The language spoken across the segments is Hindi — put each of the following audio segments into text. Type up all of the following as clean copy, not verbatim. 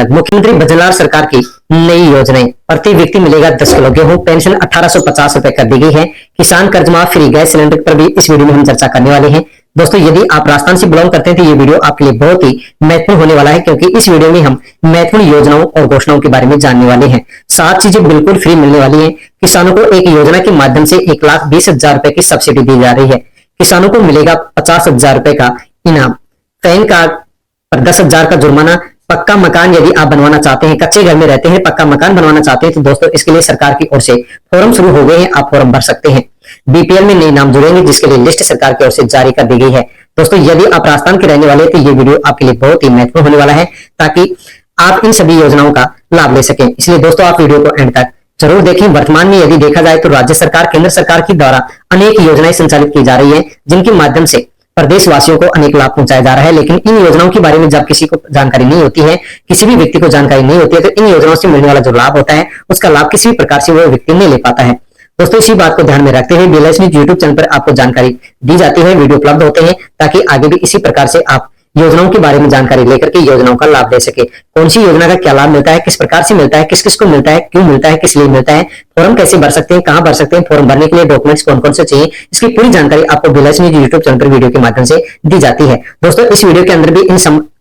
मुख्यमंत्री भजनलाल सरकार की नई योजनाएं। प्रति व्यक्ति मिलेगा 10 किलो गेहूं, पेंशन 1850 रुपए कर दी गई है। किसान कर्ज माफ, फ्री गैस सिलेंडर पर भी इस वीडियो में हम चर्चा करने वाले हैं। दोस्तों, यदि आप राजस्थान से बिलोंग करते हैं तो ये वीडियो आपके लिए बहुत ही महत्वपूर्ण होने वाला है, क्योंकि इस वीडियो में हम महत्वपूर्ण योजनाओं और घोषणाओं के बारे में जानने वाले हैं। 7 चीजें बिल्कुल फ्री मिलने वाली है। किसानों को एक योजना के माध्यम से 1,20,000 रुपए की सब्सिडी दी जा रही है। किसानों को मिलेगा 50,000 रुपए का इनाम। पैन कार्ड पर 10,000 का जुर्माना। पक्का मकान यदि आप बनवाना चाहते हैं, कच्चे घर में रहते हैं, पक्का मकान बनवाना चाहते हैं, तो दोस्तों इसके लिए सरकार की ओर से फॉर्म शुरू हो गए हैं, आप फॉर्म भर सकते हैं। बीपीएल में नए नाम जुड़ेंगे, जिसके लिए लिस्ट सरकार की ओर से जारी कर दी गई है। दोस्तों, यदि आप राजस्थान के रहने वाले हैं तो ये वीडियो आपके लिए बहुत ही महत्वपूर्ण होने वाला है, ताकि आप इन सभी योजनाओं का लाभ ले सकें। इसलिए दोस्तों, आप वीडियो को एंड तक जरूर देखें। वर्तमान में यदि देखा जाए तो राज्य सरकार, केंद्र सरकार के द्वारा अनेक योजनाएं संचालित की जा रही है, जिनके माध्यम से प्रदेशवासियों को अनेक लाभ पहुंचाया जा रहा है। लेकिन इन योजनाओं के बारे में जब किसी को जानकारी नहीं होती है, किसी भी व्यक्ति को जानकारी नहीं होती है, तो इन योजनाओं से मिलने वाला जो लाभ होता है, उसका लाभ किसी भी प्रकार से वो व्यक्ति नहीं ले पाता है। दोस्तों, इसी बात को ध्यान में रखते हुए BLS न्यूज यूट्यूब चैनल पर आपको जानकारी दी जाती है, वीडियो उपलब्ध होते हैं, ताकि आगे भी इसी प्रकार से आप योजनाओं के बारे में जानकारी लेकर के योजनाओं का लाभ ले सके। कौन सी योजना का क्या लाभ मिलता है, किस प्रकार से मिलता है, किस किस को मिलता है, क्यों मिलता है, किस लिए मिलता है, फॉर्म कैसे भर सकते हैं, कहां भर सकते हैं, फॉर्म भरने के लिए डॉक्यूमेंट्स कौन कौन से चाहिए, इसकी पूरी जानकारी आपको BLS न्यूज यूट्यूब चैनल पर वीडियो के माध्यम से दी जाती है। दोस्तों, इस वीडियो के अंदर भी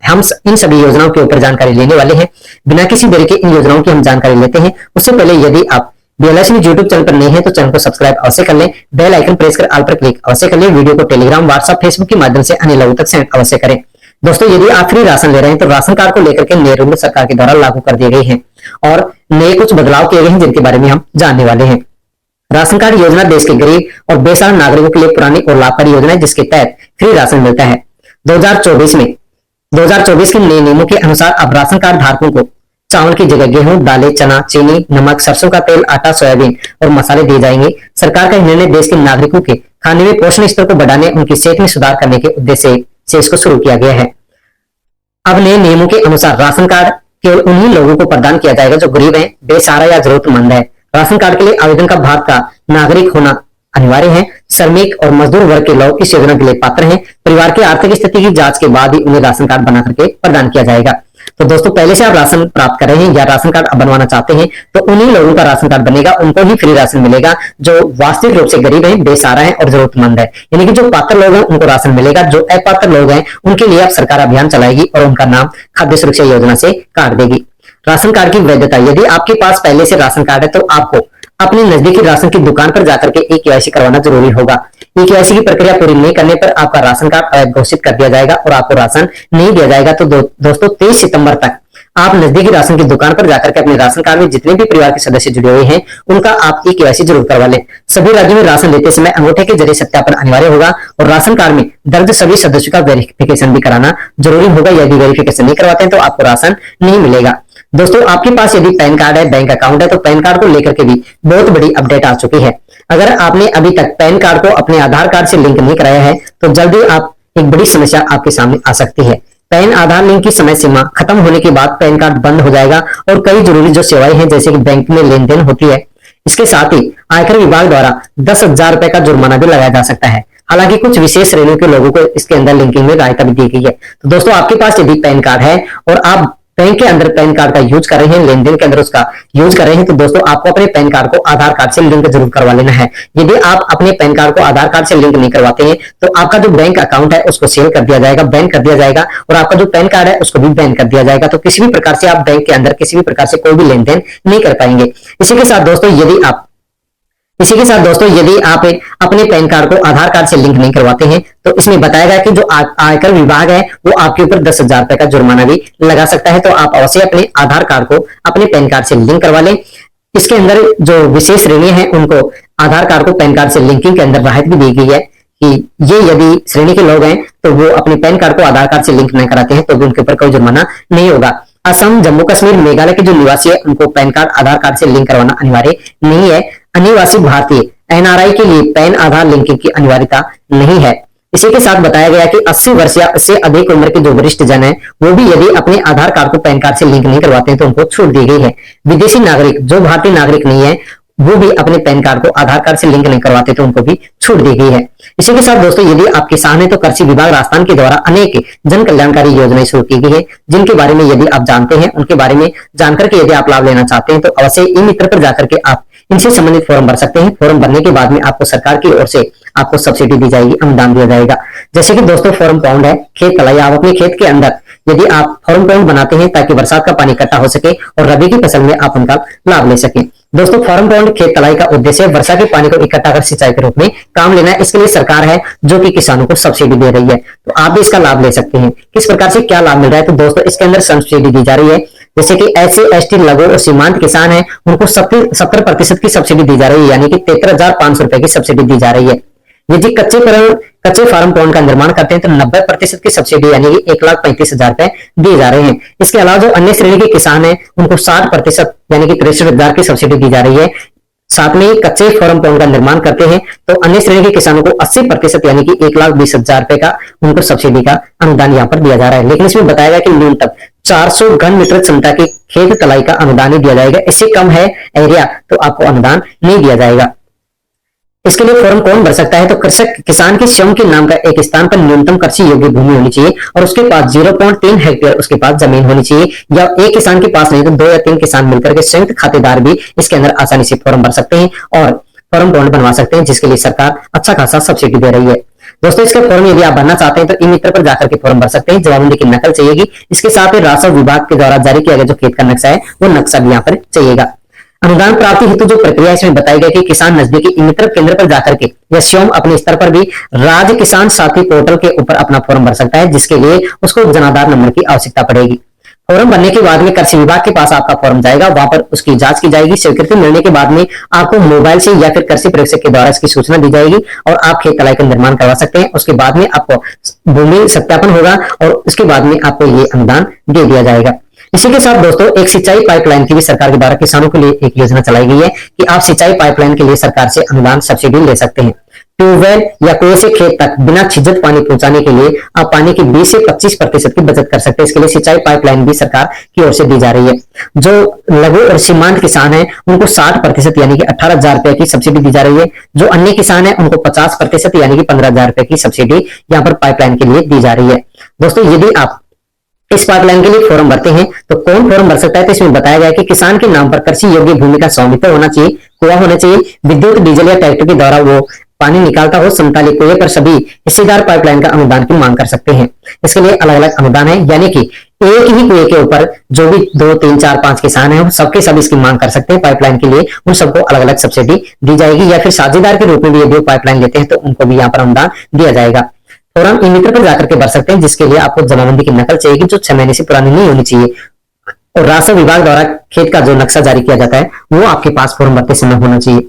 हम इन सभी योजनाओं के ऊपर जानकारी लेने वाले हैं। बिना किसी देरी के इन योजनाओं की हम जानकारी लेते हैं। उससे पहले यदि आप BLS न्यूज यूट्यूब चैनल पर नहीं है तो चैनल को सब्सक्राइब अवश्य कर लें, बेल आइकन प्रेस कर ऑल पर क्लिक अवश्य कर लें, वीडियो को टेलीग्राम, व्हाट्सएप, फेसबुक के माध्यम से अन्य लोगों तक सेंड अवश्य करें। दोस्तों, यदि आप फ्री राशन ले रहे हैं तो राशन कार्ड को लेकर के नए रूल सरकार के द्वारा लागू कर दिए गए हैं और नए कुछ बदलाव किए गए हैं, जिनके बारे में हम जानने वाले हैं। राशन कार्ड योजना देश के गरीब और बेसहारा नागरिकों के लिए पुरानी और लाभकारी योजना है, जिसके तहत फ्री राशन मिलता है। 2024 के नए नियमों के अनुसार अब राशन कार्ड धारकों को चावल की जगह गेहूं, दालें, चना, चीनी, नमक, सरसों का तेल, आटा, सोयाबीन और मसाले दिए जाएंगे। सरकार का निर्णय देश के नागरिकों के खाने में पोषण स्तर को बढ़ाने, उनकी सेहत में सुधार करने के उद्देश्य से इसको शुरू किया गया है। अब नए नियमों के अनुसार राशन कार्ड केवल उन्हीं लोगों को प्रदान किया जाएगा जो गरीब हैं, बेसहारा या जरूरतमंद है। राशन कार्ड के लिए आवेदन का भारत का नागरिक होना अनिवार्य है। श्रमिक और मजदूर वर्ग के लोग इस योजना के लिए पात्र हैं। परिवार की आर्थिक स्थिति की जांच के बाद ही उन्हें राशन कार्ड बना करके प्रदान किया जाएगा। तो दोस्तों, पहले से आप राशन प्राप्त कर रहे हैं या राशन कार्ड अब बनवाना चाहते हैं, तो उन्हीं लोगों का राशन कार्ड बनेगा, उनको ही फ्री राशन मिलेगा जो वास्तविक रूप से गरीब है, बेसहारा है और जरूरतमंद है। यानी कि जो पात्र लोग हैं उनको राशन मिलेगा, जो अपात्र लोग हैं उनके लिए अब सरकार अभियान चलाएगी और उनका नाम खाद्य सुरक्षा योजना से काट देगी। राशन कार्ड की वैधता, यदि आपके पास पहले से राशन कार्ड है तो आपको अपनी नजदीकी राशन की दुकान पर जाकर के E-KYC करवाना जरूरी होगा। E-KYC की प्रक्रिया पूरी नहीं करने पर आपका राशन कार्ड अवैध घोषित कर दिया जाएगा और आपको राशन नहीं दिया जाएगा। तो दोस्तों, 23 सितंबर तक आप नजदीकी राशन की दुकान पर जाकर के अपने राशन कार्ड में जितने भी परिवार के सदस्य जुड़े हुए हैं उनका आप E-KYC जरूर करवा लें। सभी राज्यों में राशन लेते समय अंगूठे के जरिए सत्यापन अनिवार्य होगा और राशन कार्ड में दर्ज सभी सदस्यों का वेरिफिकेशन भी कराना जरूरी होगा। यदि वेरिफिकेशन नहीं करवाते हैं तो आपको राशन नहीं मिलेगा। दोस्तों, आपके पास यदि पैन कार्ड है, बैंक अकाउंट है, तो पैन कार्ड को लेकर के भी बहुत बड़ी अपडेट आ चुकी है। अगर आपने अभी तक पैन कार्ड को अपने आधार कार्ड से लिंक नहीं कराया है तो जल्दी आप एक बड़ी समस्या आपके सामने आ सकती है। पैन आधार लिंक की समय सीमा खत्म होने के बाद पैन कार्ड बंद हो जाएगा और कई जरूरी जो सेवाएं हैं, जैसे कि बैंक में लेन देन होती है, इसके साथ ही आयकर विभाग द्वारा 10,000 रुपए का जुर्माना भी लगाया जा सकता है। हालांकि कुछ विशेष श्रेणियों के लोगों को इसके अंदर लिंकिंग में रायता भी दी गई है। तो दोस्तों, आपके पास यदि पैन कार्ड है और आप बैंक के अंदर पैन कार्ड का यूज कर रहे हैं, लेन देन के अंदर उसका यूज कर रहे हैं, तो दोस्तों आपको अपने पैन कार्ड को आधार कार्ड से लिंक जरूर करवा लेना है। यदि आप अपने पैन कार्ड को आधार कार्ड से लिंक नहीं करवाते हैं तो आपका जो बैंक अकाउंट है उसको सील कर दिया जाएगा, बैन कर दिया जाएगा और आपका जो पैन कार्ड है उसको भी बैन कर दिया जाएगा। तो किसी भी प्रकार से आप बैंक के अंदर किसी भी प्रकार से कोई भी लेन देन नहीं कर पाएंगे। इसी के साथ दोस्तों, यदि आप अपने पैन कार्ड को आधार कार्ड से लिंक नहीं करवाते हैं तो इसमें बताया गया कि जो आयकर विभाग है वो आपके ऊपर 10,000 रुपए का जुर्माना भी लगा सकता है। तो आप अवश्य अपने आधार कार्ड को अपने पैन कार्ड से लिंक करवा लें। इसके अंदर जो विशेष श्रेणी है उनको आधार कार्ड को पैन कार्ड से लिंकिंग के अंदर राहत भी दी गई है कि ये यदि श्रेणी के लोग हैं तो वो अपने पैन कार्ड को आधार कार्ड से लिंक नहीं कराते हैं तो भी उनके ऊपर कोई जुर्माना नहीं होगा। असम, जम्मू कश्मीर, मेघालय के जो निवासी है उनको पैन कार्ड आधार कार्ड से लिंक करवाना अनिवार्य नहीं है। अनिवासी भारतीय NRI के लिए पैन आधार लिंकिंग की अनिवार्यता नहीं है। इसी के साथ बताया गया कि 80 वर्ष या इससे अधिक उम्र के जो वरिष्ठ जन है वो भी यदि अपने आधार कार्ड को पैन कार्ड से लिंक नहीं करवाते हैं तो उनको छूट दी गई है। विदेशी नागरिक जो भारतीय नागरिक नहीं है वो भी अपने पैन कार्ड को आधार कार्ड से लिंक नहीं करवाते तो उनको भी छूट दी गई है। इसी के साथ दोस्तों, यदि आप किसान हैं तो कृषि विभाग राजस्थान के द्वारा अनेक जन कल्याणकारी योजनाएं शुरू की गई है, जिनके बारे में यदि आप जानते हैं, उनके बारे में जानकर के यदि आप लाभ लेना चाहते हैं तो अवश्य ई मित्र पर जाकर के आप इनसे संबंधित फॉर्म भर सकते हैं। फॉर्म भरने के बाद में आपको सरकार की ओर से आपको सब्सिडी दी जाएगी, अनुदान दिया जाएगा। जैसे कि दोस्तों फॉर्म पाउंड है, खेत तलाई, आप अपने खेत के अंदर यदि आप फॉर्म पाउंड बनाते हैं ताकि बरसात का पानी इकट्ठा हो सके और रबी की फसल में आप उनका लाभ ले सकें। दोस्तों फॉर्म पाउंड खेत तलाई का उद्देश्य वर्षा के पानी को इकट्ठा कर सिंचाई के रूप में काम लेना है। इसके लिए सरकार है जो कि किसानों को सब्सिडी दे रही है, तो आप भी इसका लाभ ले सकते हैं। किस प्रकार से क्या लाभ मिल रहा है, तो दोस्तों इसके अंदर सब्सिडी दी जा रही है। जैसे कि ऐसे एसटी, लघु और सीमांत किसान हैं, उनको 70% की सब्सिडी दी जा रही है, यानी कि 73,500 रुपए की सब्सिडी दी जा रही है। यदि कच्चे फार्म पाउंड का निर्माण करते हैं तो 90% की सब्सिडी यानी कि 1,35,000 रुपए दिए जा रहे हैं। इसके अलावा जो अन्य श्रेणी के किसान हैं उनको 60% यानी कि 63,000 की सब्सिडी दी जा रही है। साथ में कच्चे फार्म पाउंड का निर्माण करते हैं तो अन्य श्रेणी के किसानों को 80% यानी कि 1,20,000 रुपए का उनको सब्सिडी का अनुदान यहाँ पर दिया जा रहा है। लेकिन इसमें बताया गया कि न्यूनतम 400 घन मीटर क्षमता की खेत तलाई का अनुदान ही दिया जाएगा। इससे कम है एरिया तो आपको अनुदान नहीं दिया जाएगा। इसके लिए फॉर्म कौन भर सकता है, तो कृषक किसान के स्वयं के नाम का एक स्थान पर न्यूनतम कृषि योग्य भूमि होनी चाहिए और उसके पास 0.3 हेक्टेयर उसके पास जमीन होनी चाहिए, या एक किसान के पास नहीं तो 2 या 3 किसान मिलकर के संयुक्त खातेदार भी इसके अंदर आसानी से फॉर्म भर सकते हैं और फॉर्म बॉन्ड बनवा सकते हैं, जिसके लिए सरकार अच्छा खासा सब्सिडी दे रही है। दोस्तों इसका फॉर्म यदि आप भरना चाहते हैं तो ई मित्र पर जाकर के फॉर्म भर सकते हैं। जवाबबंदी की नकल चाहिएगी। इसके साथ ही राजस्व विभाग के द्वारा जारी किया गया जो खेत का नक्शा है वो नक्शा भी यहाँ पर चाहिएगा। अनुदान प्राप्ति हेतु जो प्रक्रिया इसमें बताई गई कि किसान नजदीकी ई मित्र केंद्र पर जाकर के या स्वयं अपने स्तर पर भी राज्य किसान साथी पोर्टल के ऊपर अपना फॉर्म भर सकता है, जिसके लिए उसको जनाधार नंबर की आवश्यकता पड़ेगी। फॉर्म भरने के बाद में कृषि विभाग के पास आपका फॉर्म जाएगा, वहां पर उसकी जांच की जाएगी। स्वीकृति मिलने के बाद में आपको मोबाइल से या फिर कृषि प्रेक्षक के द्वारा इसकी सूचना दी जाएगी और आप खेत तलाई का निर्माण करवा सकते हैं। उसके बाद में आपको भूमि सत्यापन होगा और उसके बाद में आपको ये अनुदान दे दिया जाएगा। इसी के साथ दोस्तों एक सिंचाई पाइपलाइन की भी सरकार के द्वारा किसानों के लिए एक योजना चलाई गई है कि आप सिंचाई पाइपलाइन के लिए सरकार से अनुदान सब्सिडी ले सकते हैं। ट्यूबवेल या कुएं से खेत तक बिना छिद्रित पानी पहुंचाने के लिए आप पानी की 20 से 25% की बचत कर सकते हैं। इसके लिए सिंचाई पाइपलाइन भी सरकार की ओर से दी जा रही है। जो लघु और सीमांत किसान हैं उनको 60% यानी कि 18,000 रुपए की सब्सिडी दी जा रही है। जो अन्य किसान हैं उनको 50% यानी कि 15,000 रुपए की सब्सिडी यहाँ पर पाइपलाइन के लिए दी जा रही है। दोस्तों यदि आप इस पाइपलाइन के लिए फॉर्म भरते हैं तो कौन फॉर्म भर सकता है, तो इसमें बताया गया है कि किसान के नाम पर कृषि योग्य भूमि का स्वामित्व होना चाहिए, कुआं होना चाहिए, विद्युत, डीजल या ट्रैक्टर के द्वारा वो पानी निकालता हो, समकालीन कुएं पर सभी हिस्सेदार पाइपलाइन का अनुदान की मांग कर सकते हैं। इसके लिए अलग अलग अनुदान है, यानी कि एक ही कुएं के ऊपर जो भी 2, 3, 4, 5 किसान हैं सबके सब इसकी मांग कर सकते हैं। पाइपलाइन के लिए उन सबको अलग अलग सब्सिडी दी जाएगी, या फिर साझेदार के रूप में भी यदि पाइपलाइन लेते हैं तो उनको भी यहाँ पर अनुदान दिया जाएगा। फॉर्म ई मित्र पर जाकर के भर सकते हैं, जिसके लिए आपको जमाबंदी की नकल चाहिए जो 6 महीने से पुरानी नहीं होनी चाहिए और राजस्व विभाग द्वारा खेत का जो नक्शा जारी किया जाता है वो आपके पास फॉर्म भरते समय होना चाहिए।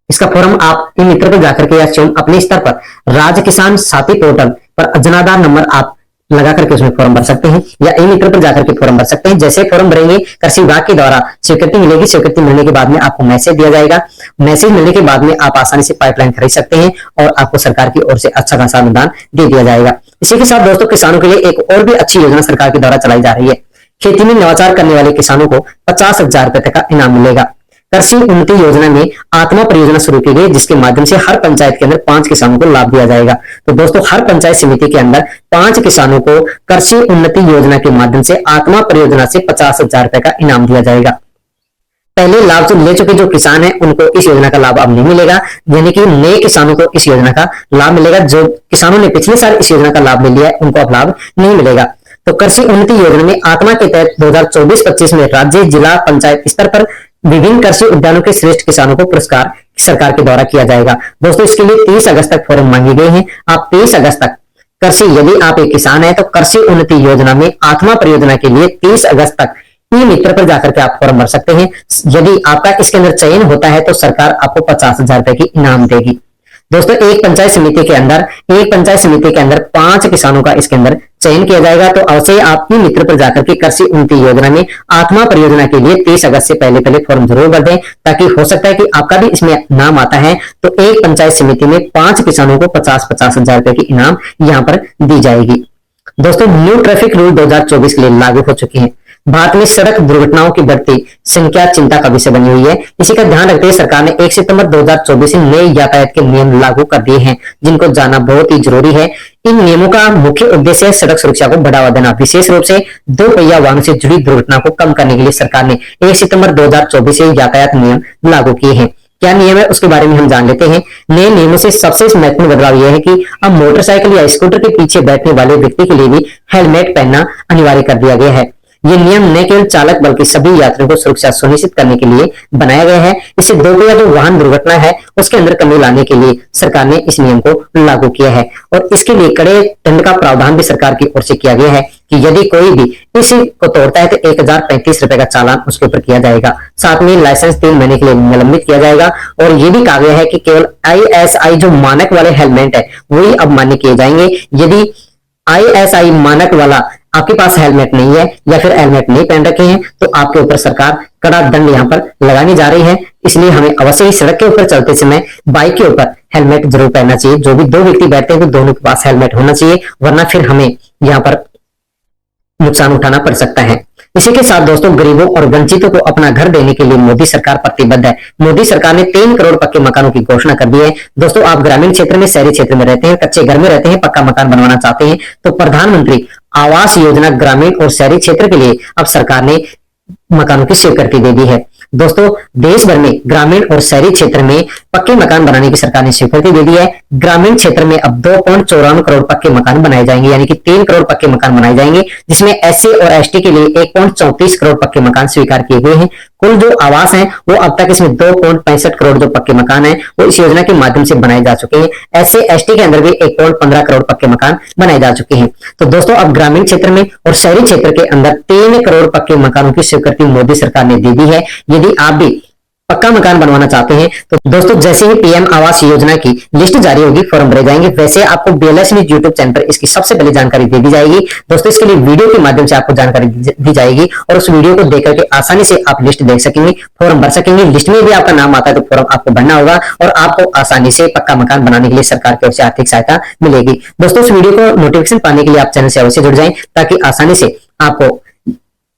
इसका फॉर्म आप ई मित्र पर जाकर के या स्वयं अपने स्तर पर राज्य किसान साथी पोर्टल पर जनाधार नंबर आप लगा करके उसमें फॉर्म भर सकते हैं या ई मित्र पर जाकर के फॉर्म भर सकते हैं। जैसे फॉर्म भरेंगे कृषि विभाग के द्वारा स्वीकृति मिलेगी, स्वीकृति मिलने के बाद में आपको मैसेज दिया जाएगा। मैसेज मिलने के बाद में आप आसानी से पाइपलाइन खरीद सकते हैं और आपको सरकार की ओर से अच्छा खासा अनुदान दे दिया जाएगा। इसी के साथ दोस्तों किसानों के लिए एक और भी अच्छी योजना सरकार के द्वारा चलाई जा रही है। खेती में नवाचार करने वाले किसानों को 50,000 रुपए तक का इनाम मिलेगा। कृषि उन्नति योजना में आत्मा परियोजना शुरू की गई, जिसके माध्यम से हर पंचायत के अंदर 5 किसानों को लाभ दिया जाएगा। तो दोस्तों हर पंचायत समिति के अंदर 5 किसानों को कृषि उन्नति योजना के माध्यम से आत्मा परियोजना से 50,000 रुपए का इनाम दिया जाएगा। पहले लाभ ले चुके जो किसान हैं उनको इस योजना का लाभ अब नहीं मिलेगा, यानी कि नए किसानों को इस योजना का लाभ मिलेगा। जो किसानों ने पिछले साल इस योजना का लाभ ले लिया है उनको अब लाभ नहीं मिलेगा। तो कृषि उन्नति योजना में आत्मा के तहत 2024-25 में राज्य, जिला, पंचायत स्तर पर विभिन्न कृषि उद्यानों के श्रेष्ठ किसानों को पुरस्कार सरकार के द्वारा किया जाएगा। दोस्तों इसके लिए 30 अगस्त तक फॉर्म मांगे गए हैं। आप 30 अगस्त तक कृषि, यदि आप एक किसान हैं तो कृषि उन्नति योजना में आत्मा परियोजना के लिए 30 अगस्त तक ई मित्र पर जाकर के आप फॉर्म भर सकते हैं। यदि आपका इसके अंदर चयन होता है तो सरकार आपको 50,000 रुपए की इनाम देगी। दोस्तों एक पंचायत समिति के अंदर 5 किसानों का इसके अंदर चयन किया जाएगा। तो अवश्य आप ई मित्र पर जाकर के कृषि उन्नति योजना में आत्मा परियोजना के लिए 30 अगस्त से पहले फॉर्म जरूर भर दें, ताकि हो सकता है कि आपका भी इसमें नाम आता है तो एक पंचायत समिति में 5 किसानों को 50,000 रुपए की इनाम यहाँ पर दी जाएगी। दोस्तों न्यू ट्रैफिक रूल 2024 के लिए लागू हो चुके हैं। भारत में सड़क दुर्घटनाओं की बढ़ती संख्या चिंता का विषय बनी हुई है। इसी का ध्यान रखते हुए सरकार ने 1 सितंबर 2024 से नए यातायात के नियम लागू कर दिए हैं, जिनको जानना बहुत ही जरूरी है। इन नियमों का मुख्य उद्देश्य है सड़क सुरक्षा को बढ़ावा देना, विशेष रूप से दो पहिया वाहनों से जुड़ी दुर्घटना को कम करने के लिए सरकार ने 1 सितंबर 2024 से यातायात नियम लागू किए हैं। क्या नियम है उसके बारे में हम जान लेते हैं। नए नियमों से सबसे महत्वपूर्ण बदलाव यह है कि अब मोटरसाइकिल या स्कूटर के पीछे बैठने वाले व्यक्ति के लिए भी हेलमेट पहनना अनिवार्य कर दिया गया है। ये नियम न केवल चालक बल्कि सभी यात्रियों को सुरक्षा सुनिश्चित करने के लिए बनाया गया है। इससे दोपहिया जो वाहन दुर्घटना है उसके अंदर कमी लाने के लिए सरकार ने इस नियम को लागू किया है और इसके लिए कड़े दंड का प्रावधान भी सरकार की ओर से किया गया है कि यदि कोई भी इसी को तोड़ता है तो 1035 रुपए का चालान उसके ऊपर किया जाएगा। साथ में लाइसेंस 3 महीने के लिए निलंबित किया जाएगा और ये भी कहा गया है कि केवल ISI जो मानक वाले हेलमेट है वही अब मान्य किए जाएंगे। यदि ISI मानक वाला आपके पास हेलमेट नहीं है या फिर हेलमेट नहीं पहन रखे हैं तो आपके ऊपर सरकार कड़ा दंड यहाँ पर लगाने जा रही है। इसलिए हमें अवश्य ही सड़क के ऊपर चलते समय बाइक के ऊपर हेलमेट जरूर पहनना चाहिए। जो भी दो व्यक्ति बैठते हैं तो दोनों के पास हेलमेट होना चाहिए, वरना फिर हमें यहाँ पर नुकसान उठाना पड़ सकता है। इसी के साथ दोस्तों गरीबों और वंचितों को अपना घर देने के लिए मोदी सरकार प्रतिबद्ध है। मोदी सरकार ने 3 करोड़ पक्के मकानों की घोषणा कर दी है। दोस्तों आप ग्रामीण क्षेत्र में, शहरी क्षेत्र में रहते हैं, कच्चे घर में रहते हैं, पक्का मकान बनवाना चाहते हैं तो प्रधानमंत्री आवास योजना ग्रामीण और शहरी क्षेत्र के लिए अब सरकार ने मकानों की स्वीकृति दे दी है। दोस्तों देश भर में ग्रामीण और शहरी क्षेत्र में पक्के मकान बनाने की सरकार ने स्वीकृति दे दी है। ग्रामीण क्षेत्र में अब 2.54 करोड़ पक्के मकान बनाए जाएंगे, यानी कि 3 करोड़ पक्के मकान बनाए जाएंगे, जिसमें SC और ST के लिए 1.34 करोड़ पक्के मकान स्वीकार किए गए हैं। कुल जो आवास हैं वो अब तक इसमें 2.65 करोड़ जो पक्के मकान हैं वो इस योजना के माध्यम से बनाए जा चुके हैं। SC ST के अंदर भी 1.15 करोड़ पक्के मकान बनाए जा चुके हैं। तो दोस्तों अब ग्रामीण क्षेत्र में और शहरी क्षेत्र के अंदर 3 करोड़ पक्के मकानों की स्वीकृति मोदी सरकार ने दे दी है। यदि आप भी पक्का मकान बनवाना चाहते हैं तो दोस्तों जैसे ही PM आवास योजना की लिस्ट जारी होगी फॉर्म भरे जाएंगे, वैसे आपको BLS न्यूज यूट्यूब चैनल पर इसकी सबसे पहले जानकारी दे दी जाएगी। दोस्तों इसके लिए वीडियो के माध्यम से आपको जानकारी दी जाएगी और उस वीडियो को देख करके आसानी से आप लिस्ट देख सकेंगे, फॉर्म भर सकेंगे। लिस्ट में भी आपका नाम आता है तो फॉर्म आपको भरना होगा और आपको आसानी से पक्का मकान बनाने के लिए सरकार की ओर से आर्थिक सहायता मिलेगी। दोस्तों इस वीडियो को नोटिफिकेशन पाने के लिए आप चैनल से अवश्य जुड़ जाएं ताकि आसानी से आपको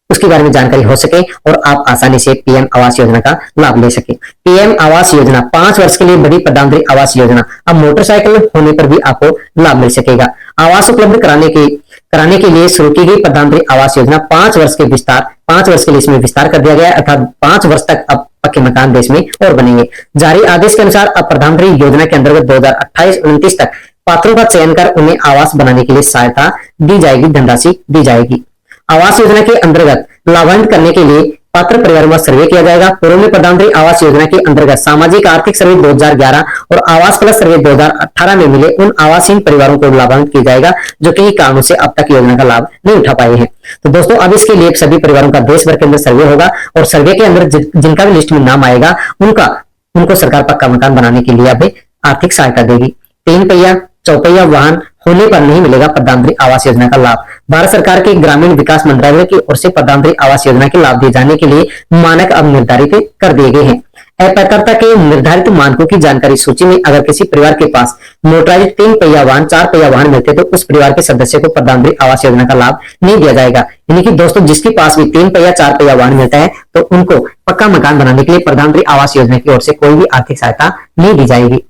उसके बारे में जानकारी हो सके और आप आसानी से PM आवास योजना का लाभ ले सके। PM आवास योजना 5 वर्ष के लिए बड़ी प्रधानमंत्री आवास योजना, अब मोटरसाइकिल होने पर भी आपको लाभ मिल सकेगा। आवास उपलब्ध कराने के लिए शुरू की गई प्रधानमंत्री आवास योजना 5 वर्ष के लिए इसमें विस्तार कर दिया गया है, अर्थात 5 वर्ष तक अब पक्के मकान देश में और बनेंगे। जारी आदेश के अनुसार अब प्रधानमंत्री योजना के अंतर्गत 2028-29 तक पात्रों का चयन कर उन्हें आवास बनाने के लिए सहायता दी जाएगी, धनराशि दी जाएगी। आवास योजना के अंतर्गत लाभान्वित करने के लिए पात्र परिवारों का सर्वे किया जाएगा। पूर्व में प्रधानमंत्री आवास योजना के अंतर्गत सामाजिक आर्थिक सर्वे 2011 और आवास प्लस सर्वे 2018 में मिले उन आवासहीन परिवारों को लाभान्वित किया जाएगा जो कई कारणों से अब तक योजना का लाभ नहीं उठा पाए हैं। तो दोस्तों अब इसके लिए सभी परिवारों का देश भर के अंदर सर्वे होगा और सर्वे के अंदर जिनका भी लिस्ट में नाम आएगा उनको सरकार पक्का मकान बनाने के लिए अब आर्थिक सहायता देगी। 3 पहिया चौपहिया वाहन होने पर नहीं मिलेगा प्रधानमंत्री आवास योजना का लाभ। भारत सरकार के ग्रामीण विकास मंत्रालय की ओर से प्रधानमंत्री आवास योजना के लाभ दिए जाने के लिए मानक अब निर्धारित कर दिए गए हैं। अपात्रता के निर्धारित मानकों की जानकारी सूची में अगर किसी परिवार के पास मोटराइज्ड 3 पहिया वाहन 4 पहिया वाहन मिलते तो उस परिवार के सदस्य को प्रधानमंत्री आवास योजना का लाभ नहीं दिया जाएगा। यानी कि दोस्तों जिसके पास भी 3 पहिया 4 पहिया वाहन मिलता है तो उनको पक्का मकान बनाने के लिए प्रधानमंत्री आवास योजना की ओर से कोई भी आर्थिक सहायता नहीं दी जाएगी।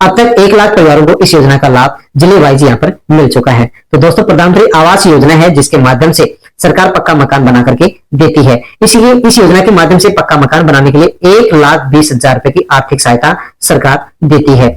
अब तक 1 लाख परिवारों को इस योजना का लाभ जिले वाइज यहाँ पर मिल चुका है। तो दोस्तों प्रधानमंत्री आवास योजना है जिसके माध्यम से सरकार पक्का मकान बना करके देती है। इसलिए इस योजना के माध्यम से पक्का मकान बनाने के लिए 1,20,000 रुपए की आर्थिक सहायता सरकार देती है।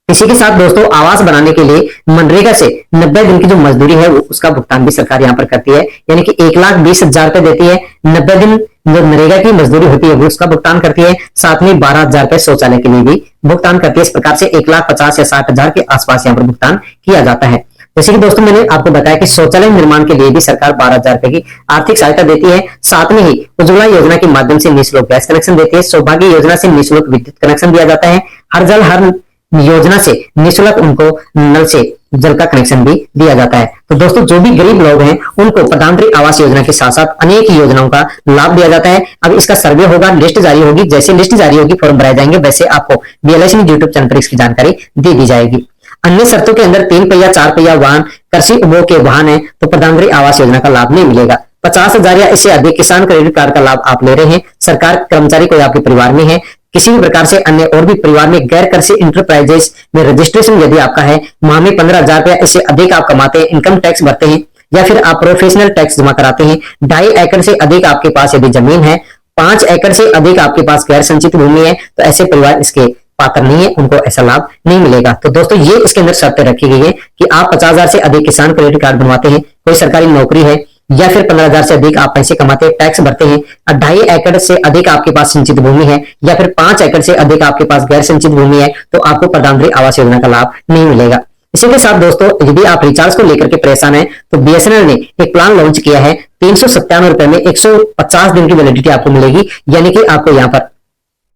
इसी के साथ दोस्तों आवास बनाने के लिए मनरेगा से 90 दिन की जो मजदूरी है उसका भुगतान भी सरकार यहाँ पर करती है, यानी कि 1,20,000 रुपए देती है। 90 दिन जो नरेगा की मजदूरी होती है वो उसका भुगतान करती है, साथ में 12,000 रुपए शौचालय के लिए भी भुगतान करती है। इस प्रकार से 1,50,000 या 60,000 के आसपास यहाँ पर भुगतान किया जाता है। जैसे कि दोस्तों मैंने आपको बताया कि शौचालय निर्माण के लिए भी सरकार 12,000 रुपए की आर्थिक सहायता देती है। साथ में ही उज्ज्वला योजना के माध्यम से निःशुल्क गैस कनेक्शन देती है। सौभाग्य योजना से निःशुल्क विद्युत कनेक्शन दिया जाता है। हर जल हर योजना से निःशुल्क उनको नल से जल का कनेक्शन भी दिया जाता है। तो दोस्तों जो भी गरीब लोग हैं उनको प्रधानमंत्री आवास योजना के साथ साथ अनेक योजनाओं का लाभ दिया जाता है। अब इसका सर्वे होगा, लिस्ट जारी होगी, जैसे लिस्ट जारी होगी फॉर्म भराए जाएंगे वैसे आपको BLS यूट्यूब चैनल पर इसकी जानकारी दे दी जाएगी। अन्य शर्तों के अंदर 3 पहिया 4 पहिया वाहन कृषि उपभोग के वाहन है तो प्रधानमंत्री आवास योजना का लाभ नहीं मिलेगा। 50,000 या इससे अधिक किसान क्रेडिट कार्ड का लाभ आप ले रहे हैं, सरकार कर्मचारी कोई आपके परिवार में है, किसी भी प्रकार से अन्य और भी परिवार में गैर कृषि इंटरप्राइजेस में रजिस्ट्रेशन यदि आपका है, माह में 15,000 रुपया इससे अधिक आप कमाते हैं, इनकम टैक्स भरते हैं या फिर आप प्रोफेशनल टैक्स जमा कराते हैं, 2.5 एकड़ से अधिक आपके पास यदि जमीन है, 5 एकड़ से अधिक आपके पास गैर संचित भूमि है, तो ऐसे परिवार इसके पात्र नहीं है, उनको ऐसा लाभ नहीं मिलेगा। तो दोस्तों ये इसके अंदर शर्तें रखी गई है कि आप 50,000 से अधिक किसान क्रेडिट कार्ड बनवाते हैं, कोई सरकारी नौकरी है या फिर 15,000 से अधिक आप पैसे कमाते हैं, टैक्स भरते हैं, 2.5 एकड़ से अधिक आपके पास संचित भूमि है या फिर 5 एकड़ से अधिक आपके पास गैर संचित भूमि है, तो आपको प्रधानमंत्री आवास योजना का लाभ नहीं मिलेगा। इसी के साथ दोस्तों यदि आप रिचार्ज को लेकर के परेशान हैं तो बीएसएनएल ने एक प्लान लॉन्च किया है। 397 रुपए में 150 दिन की वैलिडिटी आपको मिलेगी, यानी कि आपको यहाँ पर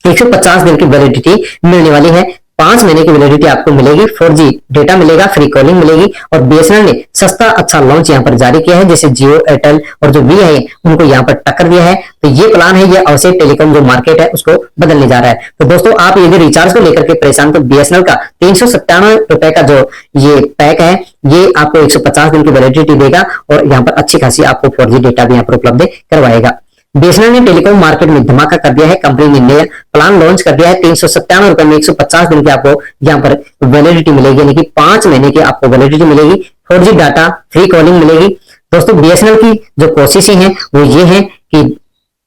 150 दिन की वैलिडिटी मिलने वाली है। 5 महीने की वैलिडिटी आपको मिलेगी, 4G डेटा मिलेगा, फ्री कॉलिंग मिलेगी और बीएसएनएल ने सस्ता अच्छा लॉन्च यहाँ पर जारी किया है, जैसे जियो, एयरटेल और जो वी है उनको यहाँ पर टक्कर दिया है। तो ये प्लान है, ये अवश्य टेलीकॉम जो मार्केट है उसको बदलने जा रहा है। तो दोस्तों आप यदि रिचार्ज को लेकर के परेशान तो बीएसएनएल का 397 रुपए का जो ये पैक है ये आपको 150 दिन की वैलिडिटी देगा और यहाँ पर अच्छी खासी आपको 4G डेटा भी यहाँ पर उपलब्ध करवाएगा। बीएसएनएल ने टेलीकॉम मार्केट में धमाका कर दिया है, कंपनी ने नया प्लान लॉन्च कर दिया है। 397 रुपए में 150 दिन की आपको यहाँ पर वैलिडिटी मिलेगी, यानी कि 5 महीने की आपको वैलिडिटी मिलेगी, 4G डाटा, फ्री कॉलिंग मिलेगी। दोस्तों बीएसएनएल की जो कोशिशें हैं वो ये है कि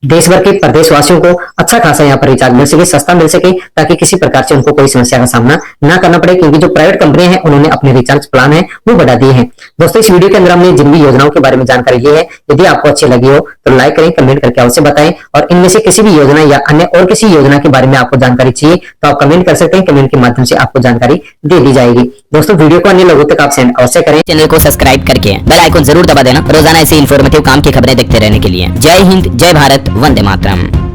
देश भर के प्रदेशवासियों को अच्छा खासा यहाँ पर रिचार्ज मिल सके, सस्ता मिल सके, ताकि किसी प्रकार से उनको कोई समस्या का सामना ना करना पड़े, क्योंकि जो प्राइवेट कंपनियां हैं उन्होंने अपने रिचार्ज प्लान है वो बढ़ा दिए हैं। दोस्तों इस वीडियो के अंदर हमने जिन भी योजनाओं के बारे में जानकारी ली है, यदि आपको अच्छी लगी हो तो लाइक करें, कमेंट करके अवश्य बताएं और इनमें से किसी भी योजना या अन्य और किसी योजना के बारे में आपको जानकारी चाहिए तो आप कमेंट कर सकते हैं, कमेंट के माध्यम से आपको जानकारी दे दी जाएगी। दोस्तों वीडियो को अन्य लोगों तक आप सेंड अवश्य करें, चैनल को सब्सक्राइब करके बेल आइकन जरूर दबा देना रोजाना ऐसी इन्फॉर्मेटिव काम की खबरें देखते रहने के लिए। जय हिंद, जय भारत, वंदे मातरम।